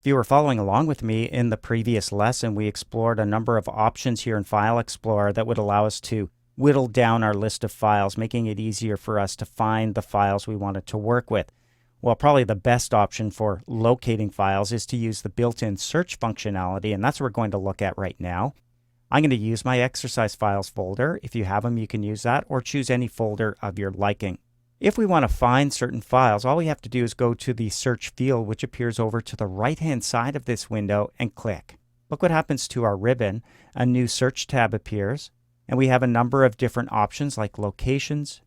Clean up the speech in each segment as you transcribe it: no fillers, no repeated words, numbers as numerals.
If you were following along with me in the previous lesson, we explored a number of options here in File Explorer that would allow us to whittle down our list of files, making it easier for us to find the files we wanted to work with. Well, probably the best option for locating files is to use the built-in search functionality, and that's what we're going to look at right now. I'm going to use my exercise files folder. If you have them, you can use that, or choose any folder of your liking. If we want to find certain files, all we have to do is go to the search field, which appears over to the right-hand side of this window, and click. Look what happens to our ribbon. A new search tab appears, and we have a number of different options like locations,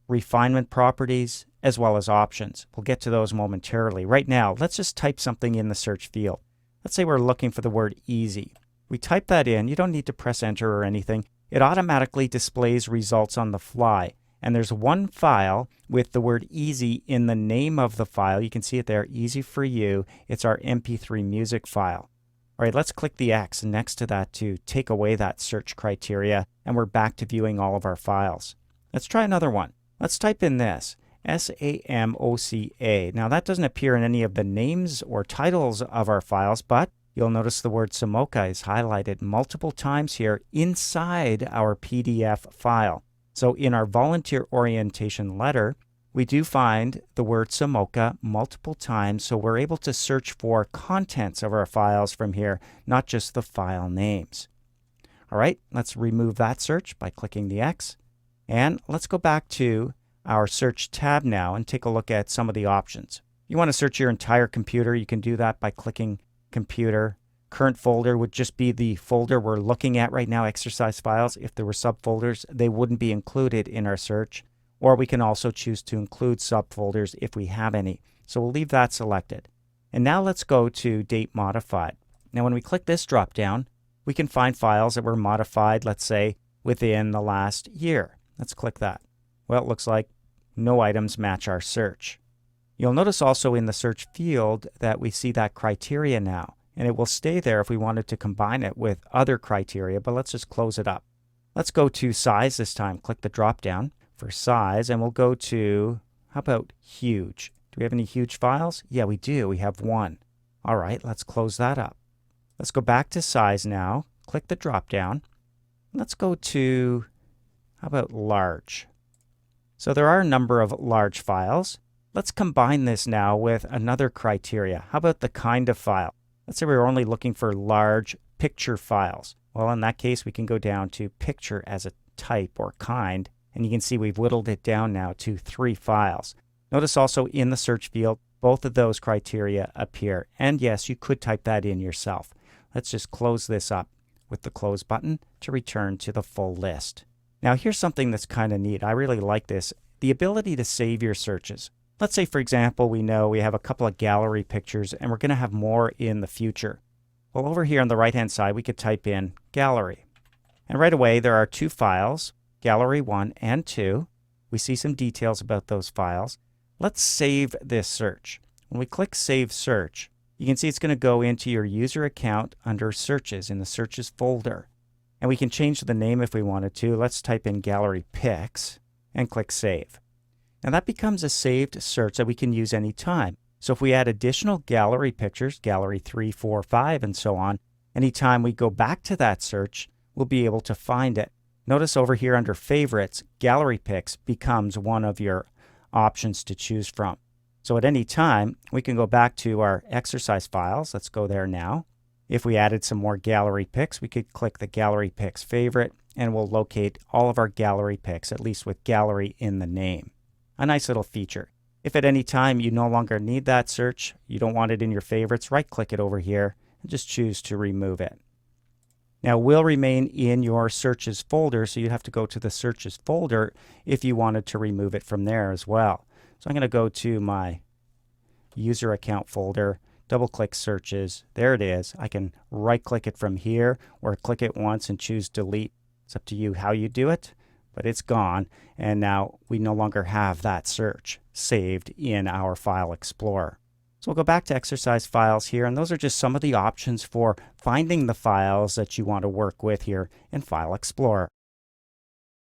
refinement properties, as well as options. We'll get to those momentarily. Right now, let's just type something in the search field. Let's say we're looking for the word easy. We type that in. You don't need to press enter or anything. It automatically displays results on the fly. And there's one file with the word easy in the name of the file. You can see it there, easy for you. It's our MP3 music file. All right, let's click the X next to that to take away that search criteria, and we're back to viewing all of our files. Let's try another one. Let's type in this, SAMOCA. Now that doesn't appear in any of the names or titles of our files, but you'll notice the word Samoka is highlighted multiple times here inside our PDF file. So in our volunteer orientation letter, we do find the word Samoka multiple times, so we're able to search for contents of our files from here, not just the file names. All right, let's remove that search by clicking the X. And let's go back to our search tab now and take a look at some of the options. You want to search your entire computer, you can do that by clicking Computer. Current folder would just be the folder we're looking at right now, exercise files. If there were subfolders, they wouldn't be included in our search. Or we can also choose to include subfolders if we have any. So we'll leave that selected. And now let's go to Date Modified. Now when we click this drop down, we can find files that were modified, let's say, within the last year. Let's click that. Well, it looks like no items match our search. You'll notice also in the search field that we see that criteria now. And it will stay there if we wanted to combine it with other criteria, but let's just close it up. Let's go to size this time. Click the drop down for size, and we'll go to, how about huge? Do we have any huge files? Yeah, we do. We have one. All right, let's close that up. Let's go back to size now. Click the drop down. Let's go to, how about large? So there are a number of large files. Let's combine this now with another criteria. How about the kind of file? Let's say we were only looking for large picture files. Well, in that case, we can go down to picture as a type or kind, and you can see we've whittled it down now to 3 files. Notice also in the search field, both of those criteria appear. And yes, you could type that in yourself. Let's just close this up with the close button to return to the full list. Now here's something that's kind of neat. I really like this. The ability to save your searches. Let's say, for example, we know we have a couple of gallery pictures and we're going to have more in the future. Well, over here on the right-hand side, we could type in gallery. And right away, there are 2 files, gallery 1 and 2. We see some details about those files. Let's save this search. When we click Save Search, you can see it's going to go into your user account under Searches in the Searches folder. And we can change the name if we wanted to. Let's type in Gallery Pics and click Save. Now that becomes a saved search that we can use anytime. So if we add additional gallery pictures, gallery 3, 4, 5, and so on, anytime we go back to that search, we'll be able to find it. Notice over here under Favorites, Gallery Pics becomes one of your options to choose from. So at any time, we can go back to our exercise files. Let's go there now. If we added some more gallery pics, we could click the Gallery Pics favorite, and we'll locate all of our gallery pics, at least with gallery in the name. A nice little feature. If at any time you no longer need that search, you don't want it in your favorites, right-click it over here and just choose to remove it. Now, it will remain in your searches folder, so you'd have to go to the searches folder if you wanted to remove it from there as well. So I'm going to go to my user account folder, double-click searches. There it is. I can right-click it from here or click it once and choose delete. It's up to you how you do it. But it's gone, and now we no longer have that search saved in our File Explorer. So we'll go back to exercise files here, and those are just some of the options for finding the files that you want to work with here in File Explorer.